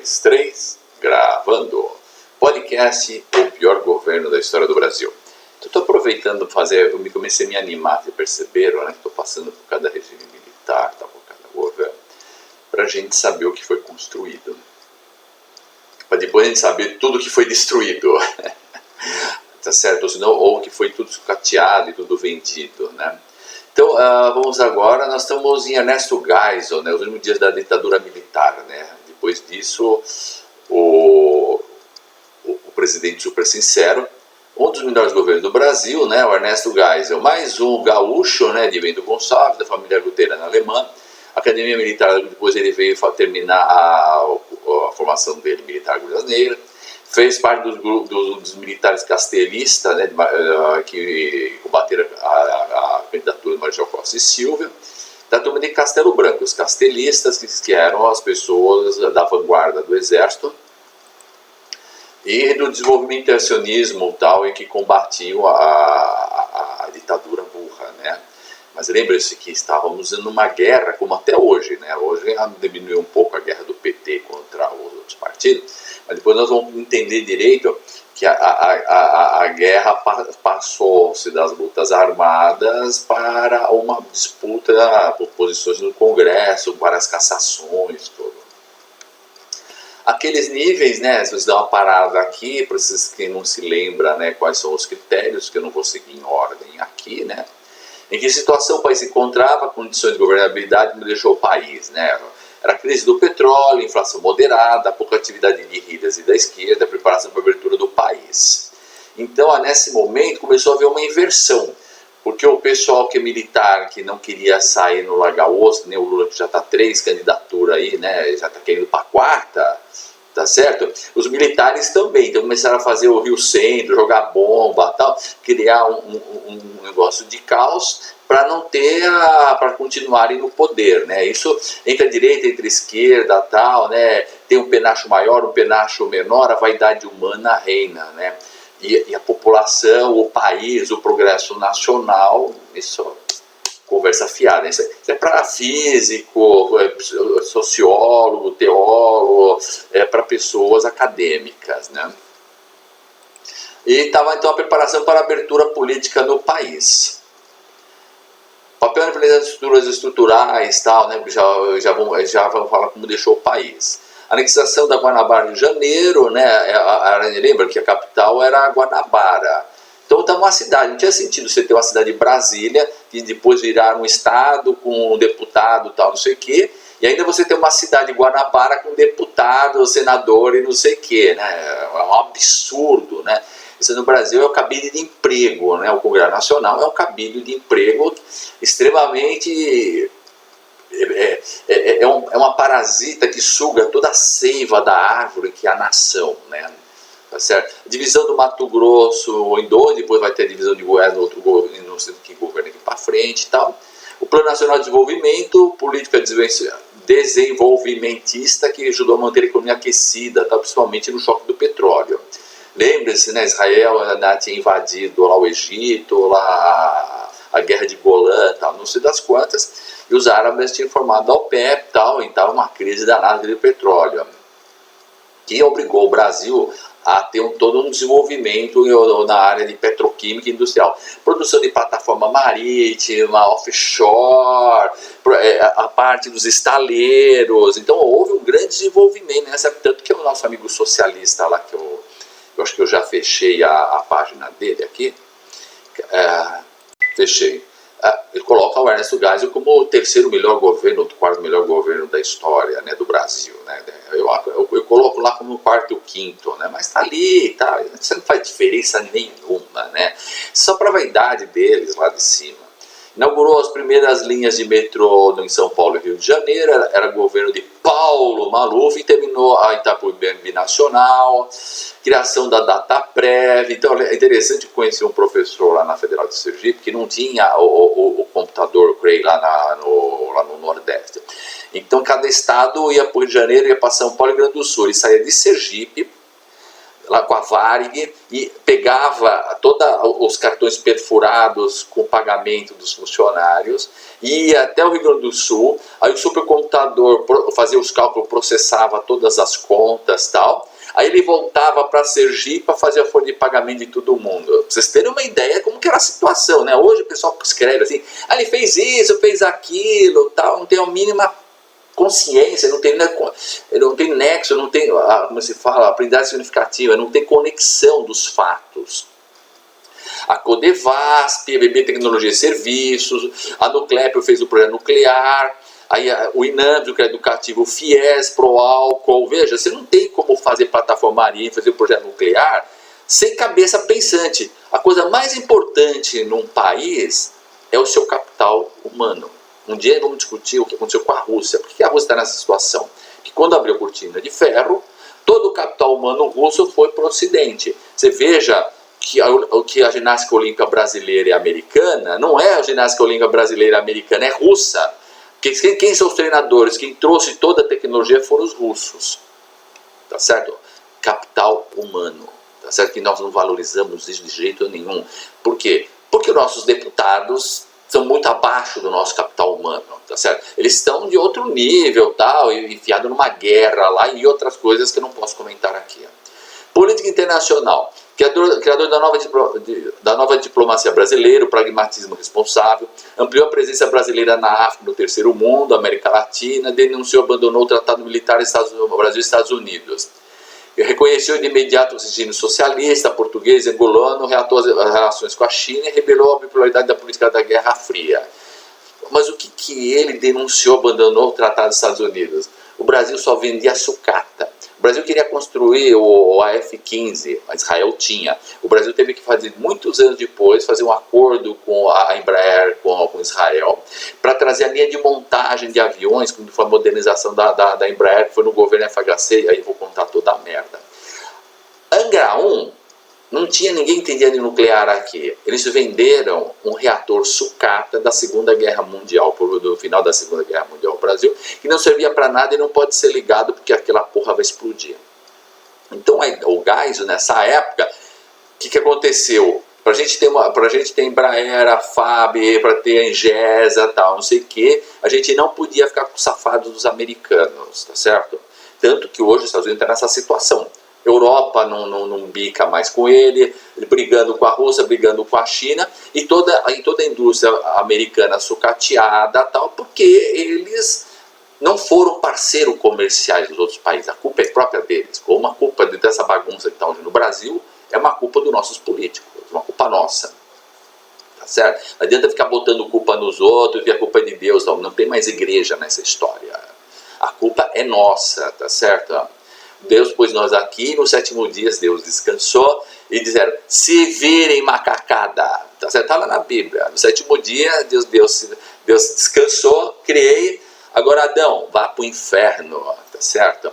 2, 3, gravando. Podcast O Pior Governo da História do Brasil. Estou aproveitando para fazer, eu comecei a me animar, vocês perceberam, né? Estou passando por cada regime militar, tá, por cada governo, para a gente saber o que foi construído. Para depois a gente saber tudo que foi destruído. Tá certo? Ou, senão, ou que foi tudo sucateado e tudo vendido, né? Então, vamos agora, nós estamos em Ernesto Geisel, né, os últimos dias da ditadura militar, né? Depois disso, o presidente super sincero, um dos melhores governos do Brasil, né, o Ernesto Geisel, mais um gaúcho, né, de Bento Gonçalves, da família luterana alemã, Academia Militar, depois ele veio terminar a formação dele, militar Agulhas Negras, fez parte dos militares castelistas, né, que combateram a candidatura do Marechal Costa e Silva, da turma de Castelo Branco, os castelistas, que eram as pessoas da vanguarda do exército, e do desenvolvimento intervencionismo tal, e que combatiam a ditadura burra, né? Mas lembre-se que estávamos numa guerra, como até hoje, né? Hoje diminuiu um pouco a guerra do PT contra os outros partidos, mas depois nós vamos entender direito que a guerra passou-se das lutas armadas para uma disputa por posições no Congresso, para as cassações, tudo. Aqueles níveis, né, se você dá uma parada aqui, para vocês que não se lembram, né, quais são os critérios, que eu não vou seguir em ordem aqui, né, em que situação o país se encontrava, condições de governabilidade que deixou o país, né, era a crise do petróleo, inflação moderada, pouca atividade de guerrilhas e da esquerda, preparação para a abertura do país. Então, nesse momento, começou a haver uma inversão, porque o pessoal que é militar, que não queria sair no largar osso, nem o Lula que já está 3 candidaturas aí, né, já está querendo para a 4ª, tá certo? Os militares também, então começaram a fazer o Rio Centro, jogar bomba, tal, criar um negócio de caos para não ter, para continuarem no poder, né? Isso entre a direita, entre a esquerda, tal, né? Tem um penacho maior, um penacho menor, a vaidade humana reina, né? E a população, o país, o progresso nacional, isso conversa fiada, isso é para físico, sociólogo, teólogo, para pessoas acadêmicas, né? E estava então a preparação para a abertura política no país. Papel das estruturas estruturais, tal, né? Já vamos falar como deixou o país. Anexação da Guanabara em janeiro, né? Lembra que a capital era Guanabara. Então está uma cidade, não tinha sentido você ter uma cidade de Brasília, que depois virar um estado com um deputado tal, não sei o quê, e ainda você ter uma cidade de Guanabara com deputado, senador e não sei o quê, né? É um absurdo, né? Isso no Brasil é o cabide de emprego, né? O Congresso Nacional é um cabide de emprego extremamente... É uma parasita que suga toda a seiva da árvore que é a nação, né? Tá certo? Divisão do Mato Grosso em 2, depois vai ter a divisão de Goiás no outro governo, não sei o que governo aqui para frente e tal. O Plano Nacional de Desenvolvimento, política desenvolvimentista que ajudou a manter a economia aquecida, tá? Principalmente no choque do petróleo. Lembre-se, né, Israel tinha invadido lá o Egito, lá a guerra de Golã, tal, não sei das quantas, e os árabes tinham formado a OPEP, tal, e estava uma crise danada de petróleo, que obrigou o Brasil a ter todo um desenvolvimento na área de petroquímica e industrial. Produção de plataforma marítima, offshore, a parte dos estaleiros. Então houve um grande desenvolvimento, né? Tanto que o nosso amigo socialista lá, que eu acho que eu já fechei a página dele aqui, fechei. Ele coloca o Ernesto Geisel como o 3º melhor governo, o 4º melhor governo da história, né, do Brasil, né? Eu coloco lá como o 4º e o 5º, né? Mas tá ali, tá, isso não faz diferença nenhuma, né? Só para a vaidade deles lá de cima. Inaugurou as primeiras linhas de metrô em São Paulo e Rio de Janeiro, era governo de Paulo Maluf, e terminou a Itaipu Binacional, criação da Dataprev. Então é interessante conhecer um professor lá na Federal de Sergipe que não tinha o computador Cray lá no Nordeste. Então cada estado ia para o Rio de Janeiro, ia para São Paulo e Rio Grande do Sul. Ele saía de Sergipe, lá com a Varig, e pegava todos os cartões perfurados com o pagamento dos funcionários, ia até o Rio Grande do Sul, aí o supercomputador fazia os cálculos, processava todas as contas e tal, aí ele voltava para Sergipe para fazer a folha de pagamento de todo mundo. Pra vocês terem uma ideia como que era a situação, né? Hoje o pessoal escreve assim, ele fez isso, fez aquilo, tal, não tem a mínima consciência, não tem nexo, não tem, como se fala, aprendizagem significativa, não tem conexão dos fatos. A Codevasp, a BB Tecnologia e Serviços, a Nuclep fez o projeto nuclear, aí o INAMS, o educativo, o FIES, Proálcool. Veja, você não tem como fazer plataforma marinha, fazer o projeto nuclear sem cabeça pensante. A coisa mais importante num país é o seu capital humano. Um dia vamos discutir o que aconteceu com a Rússia. Por que a Rússia está nessa situação? Que quando abriu a cortina de ferro, todo o capital humano russo foi para o Ocidente. Você veja que a ginástica olímpica brasileira e americana não é a ginástica olímpica brasileira e americana, é russa. Quem são os treinadores? Quem trouxe toda a tecnologia foram os russos. Tá certo? Capital humano. Tá certo? Que nós não valorizamos isso de jeito nenhum. Por quê? Porque os nossos deputados são muito abaixo do nosso capital humano, tá certo? Eles estão de outro nível, tal, enfiados numa guerra lá e outras coisas que eu não posso comentar aqui. Política internacional. Criador da nova diplomacia brasileira, o pragmatismo responsável, ampliou a presença brasileira na África, no Terceiro Mundo, América Latina, denunciou e abandonou o tratado militar Brasil e Estados Unidos. Reconheceu de imediato o regime socialista, português, angolano, reatou as relações com a China e revelou a bipolaridade da política da Guerra Fria. Mas o que ele denunciou, abandonou o Tratado dos Estados Unidos? O Brasil só vendia sucata. O Brasil queria construir o AF-15, a Israel tinha. O Brasil teve que fazer, muitos anos depois, fazer um acordo com a Embraer, com Israel, para trazer a linha de montagem de aviões, quando foi a modernização da Embraer, que foi no governo FHC, aí eu vou contar toda a merda. Angra 1, não tinha ninguém entendia de nuclear aqui. Eles venderam um reator sucata da Segunda Guerra Mundial, do final da Segunda Guerra Mundial ao Brasil, que não servia para nada e não pode ser ligado porque aquela porra vai explodir. Então o gás, nessa época, o que aconteceu? Para a gente ter Embraer, a FAB, para ter a Engesa, tal, não sei o que, a gente não podia ficar com safados dos americanos, tá certo? Tanto que hoje os Estados Unidos estão nessa situação. Europa não bica mais com ele brigando com a Rússia, brigando com a China, e toda a indústria americana sucateada, tal, porque eles não foram parceiros comerciais dos outros países. A culpa é própria deles. Como a culpa dessa bagunça que está hoje no Brasil é uma culpa dos nossos políticos, uma culpa nossa. Tá certo? Não adianta ficar botando culpa nos outros e a culpa é de Deus, não tem mais igreja nessa história. A culpa é nossa, tá certo? Deus pôs nós aqui, no 7º dia Deus descansou e disseram, se virem macacada, tá certo? Está lá na Bíblia, no 7º dia Deus descansou, criei, agora Adão, vá para o inferno, tá certo?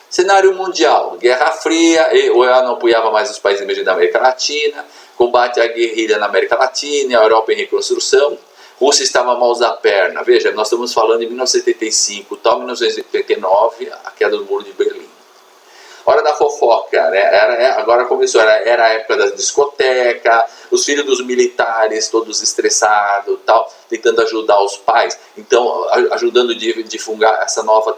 Cenário mundial, Guerra Fria, o EA não apoiava mais os países emergentes da América Latina, combate à guerrilha na América Latina, a Europa em reconstrução, Rússia estava mãos da perna, veja, nós estamos falando de 1975, tal, 1989, a queda do Muro de Berlim. Hora da fofoca, né? Agora começou, era a época da discoteca, os filhos dos militares todos estressados, tal, tentando ajudar os pais, então ajudando a difundir essa nova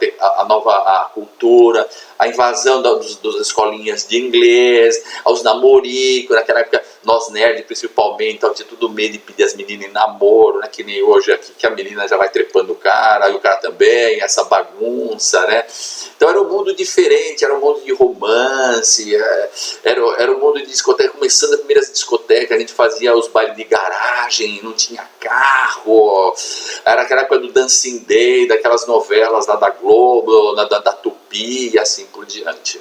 cultura, a invasão das escolinhas de inglês, aos namoricos, naquela época nós nerds principalmente, então, tinha tudo medo de pedir as meninas em namoro, né? Que nem hoje aqui, que a menina já vai trepando o cara, e o cara também, essa bagunça, né? Então era um mundo diferente, era um mundo de romance, era um mundo de discoteca, começando as primeiras discotecas, a gente fazia os bailes de garagem, não tinha carro, era aquela época do Dancing Day, daquelas novelas lá da Globo, da Tupi e assim por diante.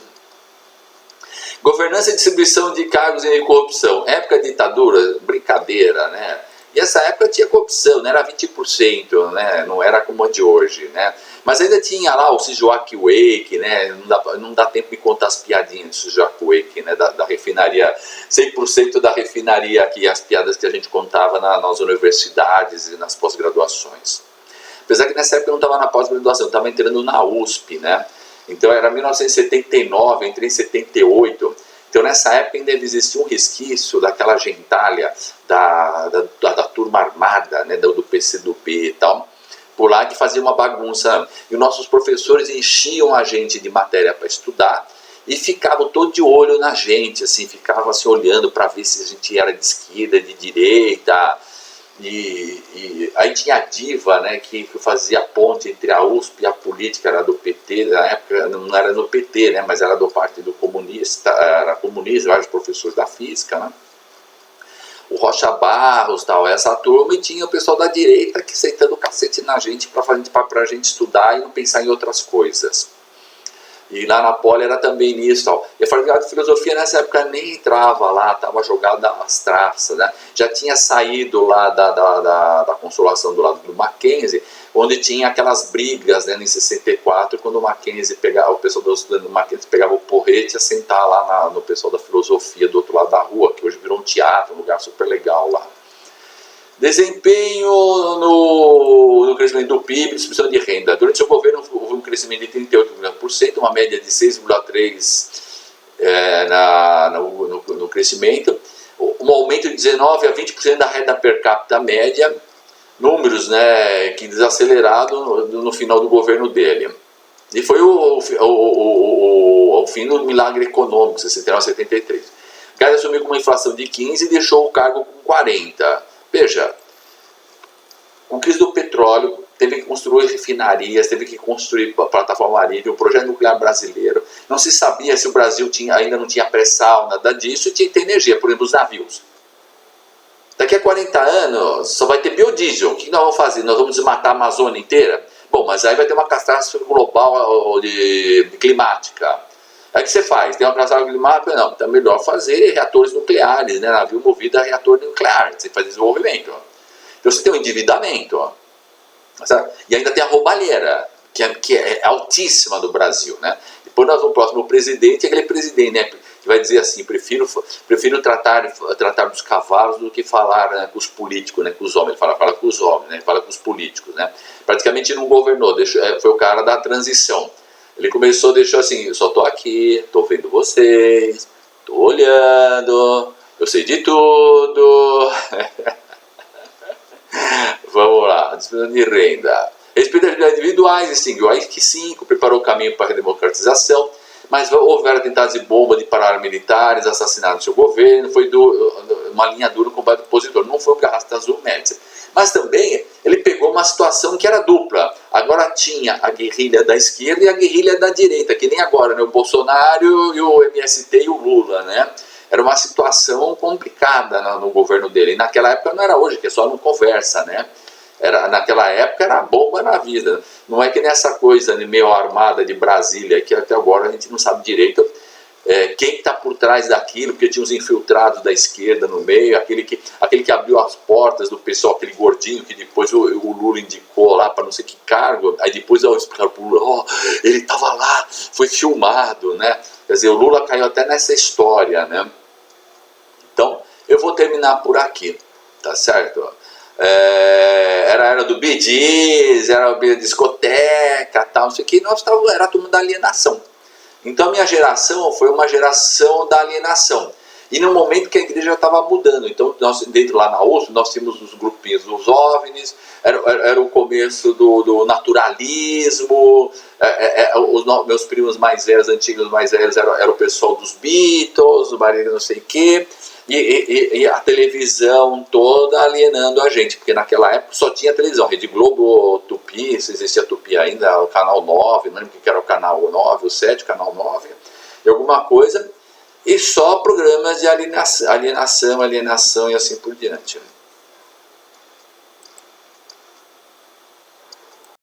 Governança e distribuição de cargos e corrupção. Época de ditadura, brincadeira, né? E essa época tinha corrupção, né? Era 20%, né? Não era como a de hoje, né? Mas ainda tinha lá o Sijoac Wake, né? Não dá tempo de contar as piadinhas do Sijoac Wake, né? Da refinaria, 100% da refinaria aqui, as piadas que a gente contava nas universidades e nas pós-graduações. Apesar que nessa época eu não estava na pós-graduação, eu estava entrando na USP, né? Então era 1979, entrei em 78, Então nessa época ainda existia um resquício daquela gentalha da turma armada, né, do PCdoB e tal, por lá, que fazia uma bagunça. E os nossos professores enchiam a gente de matéria para estudar e ficavam todo de olho na gente, assim, ficavam assim, olhando para ver se a gente era de esquerda, de direita. E aí tinha a Diva, né, que fazia ponte entre a USP e a política, era do PT, na época não era do PT, né, mas era do Partido Comunista, era comunista, vários professores da física, né, o Rocha Barros, tal, essa turma, e tinha o pessoal da direita que sentando o cacete na gente para a gente estudar e não pensar em outras coisas. E lá na Poli era também nisso, tal. E a faculdade de filosofia nessa época nem entrava lá, estava jogada às traças, né? Já tinha saído lá da Consolação do lado do Mackenzie, onde tinha aquelas brigas, né, em 64, quando o Mackenzie pegava, o pessoal do estudante do Mackenzie pegava o porrete e ia sentar lá no pessoal da filosofia do outro lado da rua, que hoje virou um teatro, um lugar super legal lá. Desempenho no crescimento do PIB, distribuição de renda. Durante seu governo houve um crescimento de 38%, uma média de 6,3% no crescimento, um aumento de 19% a 20% da renda per capita média, números, né, que desaceleraram no final do governo dele. E foi o fim do milagre econômico, 69 a 73. O cara assumiu com uma inflação de 15% e deixou o cargo com 40%. Veja, com a crise do petróleo, teve que construir refinarias, teve que construir plataforma marítima, o projeto nuclear brasileiro. Não se sabia se o Brasil ainda não tinha pré-sal, nada disso, e tinha que ter energia, por exemplo, os navios. Daqui a 40 anos só vai ter biodiesel. O que nós vamos fazer? Nós vamos desmatar a Amazônia inteira? Bom, mas aí vai ter uma catástrofe global climática. Aí o que você faz? Tem uma catástrofe climática? Não, então é melhor fazer reatores nucleares, né? Navio movido a reator nuclear, você faz desenvolvimento. Então você tem um endividamento, sabe? E ainda tem a roubalheira, que é altíssima do Brasil, né? Depois nós vamos próximo presidente, aquele presidente, né, que vai dizer assim, prefiro tratar dos cavalos do que falar, né, com os políticos, né, com os homens. Ele fala com os homens, né, fala com os políticos, né? Praticamente não governou, foi o cara da transição. Ele começou, deixou assim, eu só tô aqui, tô vendo vocês, tô olhando, eu sei de tudo. Vamos lá, distribuição de renda. Respeito às liberdades individuais, extinguiu a AI-5, preparou o caminho para a redemocratização, mas houveram atentados de bomba de paramilitares, assassinados no seu governo, foi uma linha dura no combate opositor, não foi o Garrastazu Azul Médici. Mas também ele pegou uma situação que era dupla. Agora tinha a guerrilha da esquerda e a guerrilha da direita, que nem agora, né? O Bolsonaro e o MST e o Lula, né? Era uma situação complicada no governo dele. E naquela época não era hoje, que é só não conversa, né? Naquela época era bomba na vida. Não é que nessa coisa meio armada de Brasília, que até agora a gente não sabe direito quem está por trás daquilo, porque tinha os infiltrados da esquerda no meio, aquele que abriu as portas do pessoal, aquele gordinho que depois o Lula indicou lá para não sei que cargo, aí depois explicaram para o Lula, ele estava lá, foi filmado, né? Quer dizer, o Lula caiu até nessa história, né? Então, eu vou terminar por aqui, tá certo? Era do Bee Gees, era a discoteca, tal, não sei o que, era a turma da alienação. Então a minha geração foi uma geração da alienação. E no momento que a igreja estava mudando, então nós, dentro lá na USP, nós tínhamos os grupinhos dos OVNIs, era o começo do naturalismo, meus primos mais velhos, antigos mais velhos, era o pessoal dos Beatles, o marido não sei o quê, e a televisão toda alienando a gente, porque naquela época só tinha televisão, Rede Globo, Tupi, se existia Tupi ainda, o Canal 9, não lembro o que era o Canal 9, o 7, Canal 9, e alguma coisa, e só programas de alienação e assim por diante.